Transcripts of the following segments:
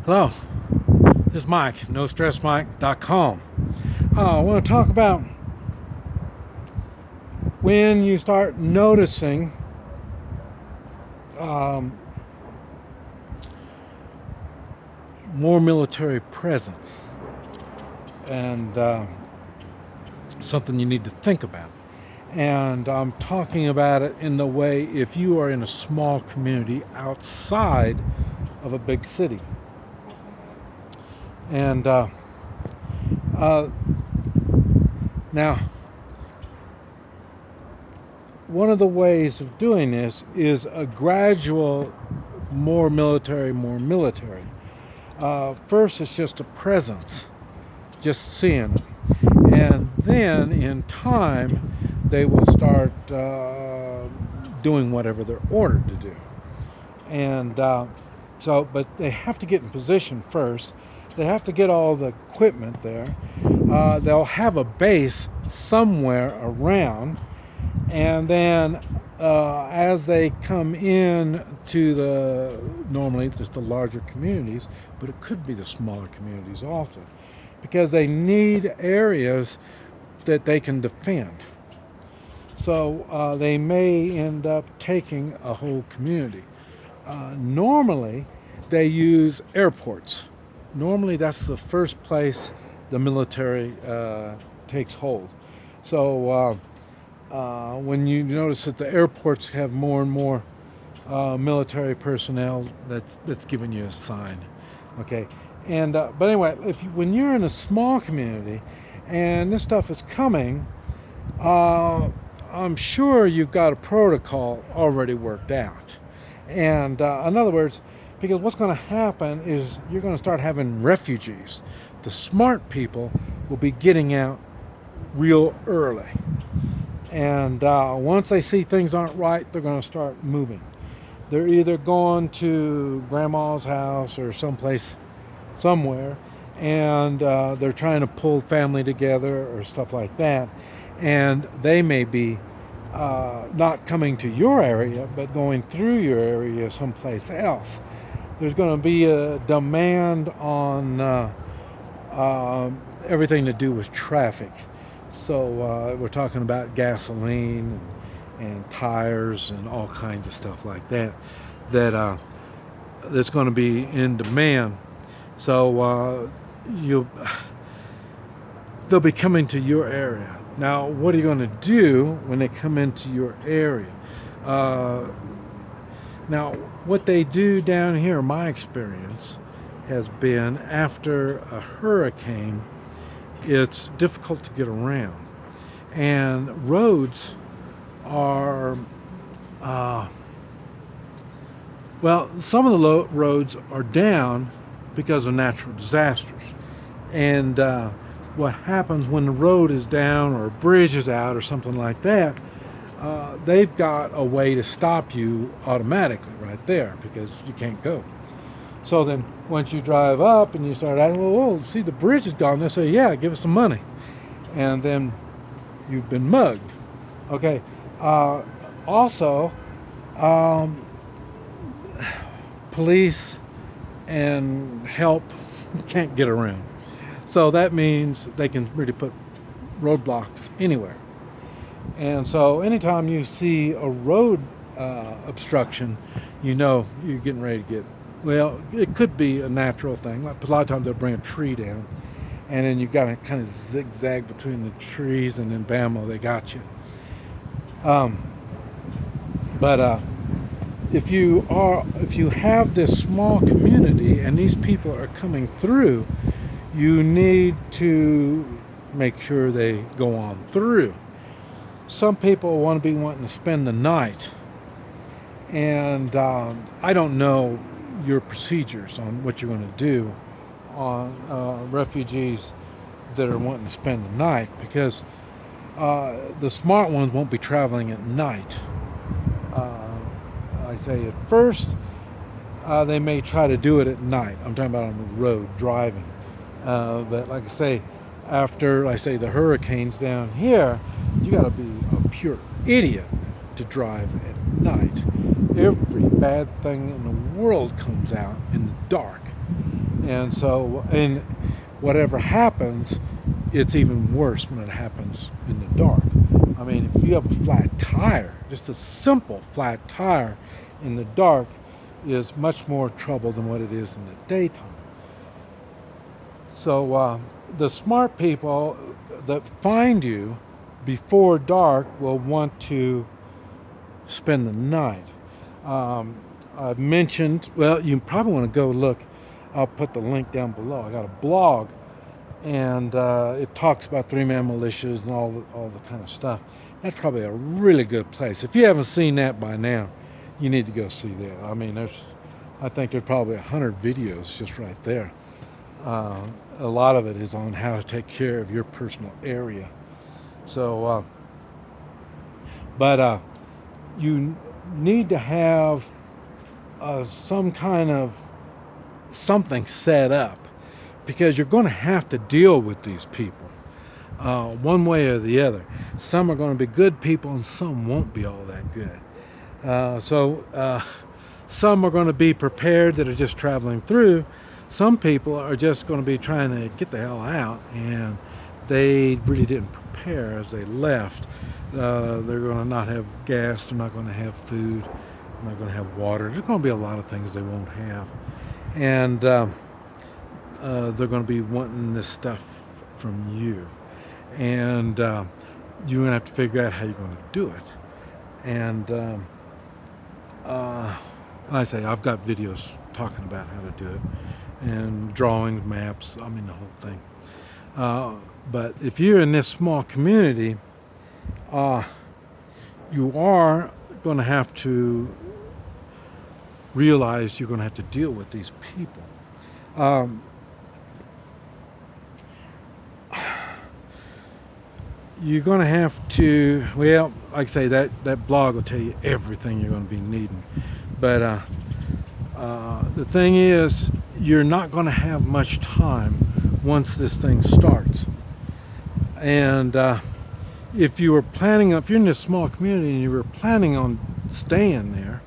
Hello, this is Mike, NoStressMike.com. I want to talk about when you start noticing um, more military presence, and something you need to think about. And I'm talking about it in the way if you are in a small community outside of a big city. And uh, now, one of the ways of doing this is a gradual more military, more military. First, it's just a presence, just seeing it. And then in time, they will start doing whatever they're ordered to do. And but they have to get in position first. They have to get all the equipment there. They'll have a base somewhere around, and then as they come in to normally just the larger communities, but it could be the smaller communities also, because they need areas that they can defend. So they may end up taking a whole community. Normally, they use airports. Normally, that's the first place the military takes hold. So when you notice that the airports have more and more military personnel, that's giving you a sign. Okay, and but anyway, when you're in a small community and this stuff is coming, I'm sure you've got a protocol already worked out. And in other words, because what's going to happen is you're going to start having refugees. The smart people will be getting out real early. And once they see things aren't right, they're going to start moving. They're either going to grandma's house or someplace, somewhere, and they're trying to pull family together or stuff like that. And they may be not coming to your area, but going through your area someplace else. There's going to be a demand on everything to do with traffic. So we're talking about gasoline and tires and all kinds of stuff like that that's going to be in demand. So they'll be coming to your area. Now, what are you going to do when they come into your area? Now, what they do down here, my experience has been after a hurricane, it's difficult to get around. And roads are, some of the roads are down because of natural disasters. And what happens when the road is down or a bridge is out or something like that, they've got a way to stop you automatically right there because you can't go. So then once you drive up and you start asking, well, see, the bridge is gone. They say, yeah, give us some money. And then you've been mugged. Okay. Also, police and help can't get around. So that means they can really put roadblocks anywhere. And so anytime you see a road obstruction, you know you're getting ready to get, well, it could be a natural thing. Like, a lot of times they'll bring a tree down, and then you've got to kind of zigzag between the trees, and then bam, they got you. But if you have this small community and these people are coming through, you need to make sure they go on through. Some people want to be wanting to spend the night, and I don't know your procedures on what you're going to do on refugees that are wanting to spend the night, because the smart ones won't be traveling at night. I say at first they may try to do it at night. I'm talking about on the road driving. But like I say, after the hurricanes down here, you got to be a pure idiot to drive at night. Every bad thing in the world comes out in the dark. And so, and whatever happens, it's even worse when it happens in the dark. I mean, if you have a flat tire, just a simple flat tire in the dark is much more trouble than what it is in the daytime. So the smart people that find you before dark will want to spend the night. I've mentioned, well, you probably want to go look. I'll put the link down below. I got a blog, and it talks about three-man militias and all the kind of stuff. That's probably a really good place. If you haven't seen that by now, you need to go see that. I mean, I think there's probably 100 videos just right there. A lot of it is on how to take care of your personal area. So, but you need to have some kind of something set up, because you're going to have to deal with these people one way or the other. Some are going to be good people and some won't be all that good. Some are going to be prepared that are just traveling through. Some people are just going to be trying to get the hell out, and they really didn't prepare as they left. They're going to not have gas, they're not going to have food, they're not going to have water. There's going to be a lot of things they won't have. And they're going to be wanting this stuff from you. And you're going to have to figure out how you're going to do it. And like I say, I've got videos talking about how to do it, and drawings, maps, I mean the whole thing. But if you're in this small community, you are going to have to realize you're going to have to deal with these people. You're going to have to, well, like I say, that blog will tell you everything you're going to be needing. But the thing is, you're not going to have much time once this thing starts. And if you're in this small community and you were planning on staying there,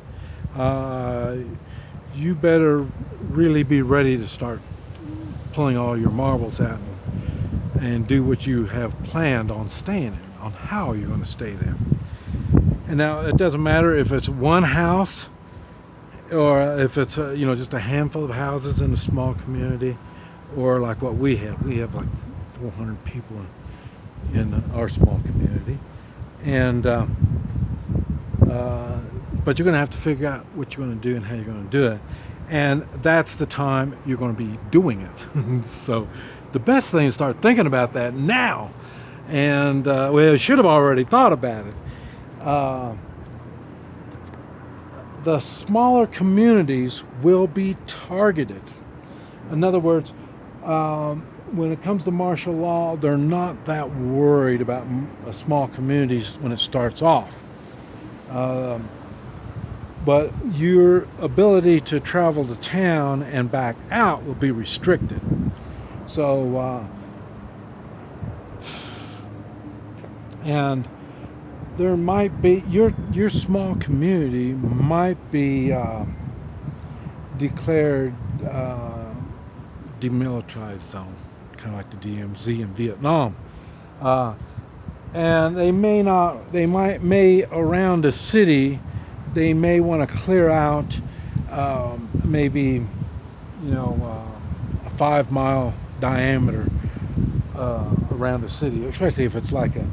you better really be ready to start pulling all your marbles out and do what you have planned on staying in, on how you're going to stay there. And now it doesn't matter if it's one house or if it's just a handful of houses in a small community, or like what we have. We have like 400 people in our small community, and but you're going to have to figure out what you're going to do and how you're going to do it, and that's the time you're going to be doing it. So the best thing is start thinking about that now, and well, you should have already thought about it. The smaller communities will be targeted. In other words, when it comes to martial law, they're not that worried about small communities when it starts off. But your ability to travel to town and back out will be restricted. So, and there might be, your small community might be declared demilitarized zone, kind of like the DMZ in Vietnam. And they may around a city, they may want to clear out maybe a 5-mile diameter around the city, especially if it's like a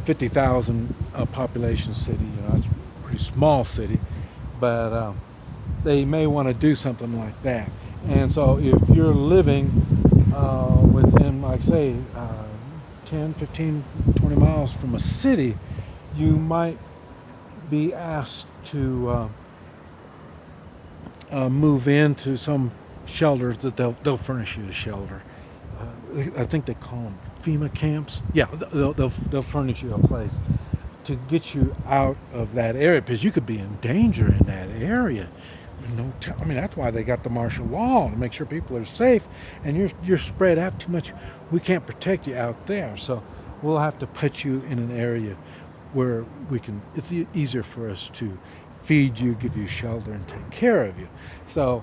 50,000 population city. It's a pretty small city, but they may want to do something like that. And so if you're living within, like say, 10, 15, 20 miles from a city, you might be asked to move into some shelters that they'll furnish you a shelter. I think they call them FEMA camps. Yeah, they'll furnish you a place to get you out of that area, because you could be in danger in that area. I mean, that's why they got the martial law, to make sure people are safe, and you're spread out too much. We can't protect you out there, so we'll have to put you in an area where it's easier for us to feed you, give you shelter, and take care of you. So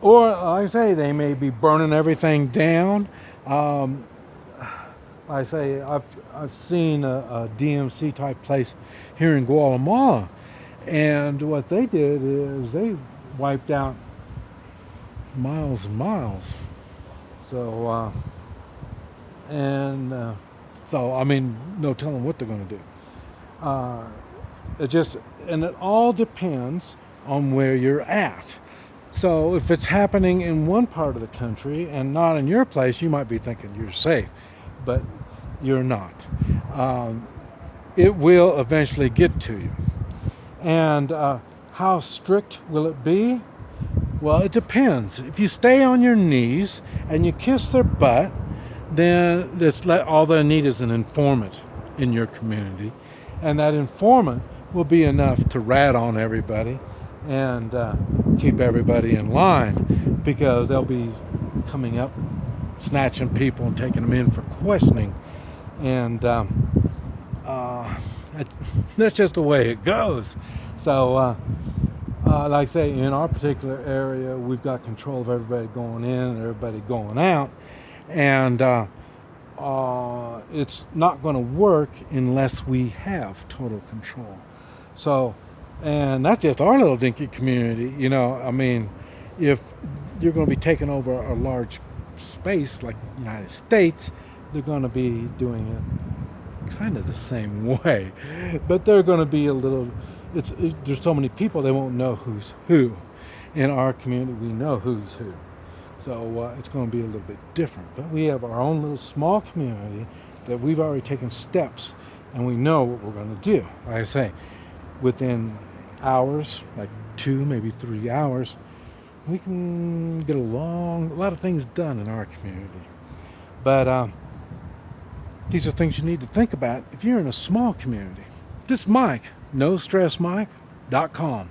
or like I say, they may be burning everything down. Um, I say I've seen a DMC type place here in Guatemala, and what they did is they wiped out miles and miles. So so I mean, no telling what they're going to do. Uh, it all depends on where you're at. So if it's happening in one part of the country and not in your place, you might be thinking you're safe, but you're not. Um, it will eventually get to you. And how strict will it be? Well, it depends. If you stay on your knees and you kiss their butt, then all they need is an informant in your community. And that informant will be enough to rat on everybody and keep everybody in line, because they'll be coming up, snatching people and taking them in for questioning. And that's just the way it goes. So, like I say, in our particular area, we've got control of everybody going in and everybody going out. And it's not going to work unless we have total control. So, and that's just our little dinky community. You know, I mean, if you're going to be taking over a large space like the United States, they're going to be doing it kind of the same way. But they're going to be a little, there's so many people, they won't know who's who. In our community, we know who's who. So it's going to be a little bit different. But we have our own little small community that we've already taken steps, and we know what we're going to do. Like I say, within hours, like 2, maybe 3 hours, we can get a lot of things done in our community. But these are things you need to think about if you're in a small community. This is Mike, NoStressMike.com.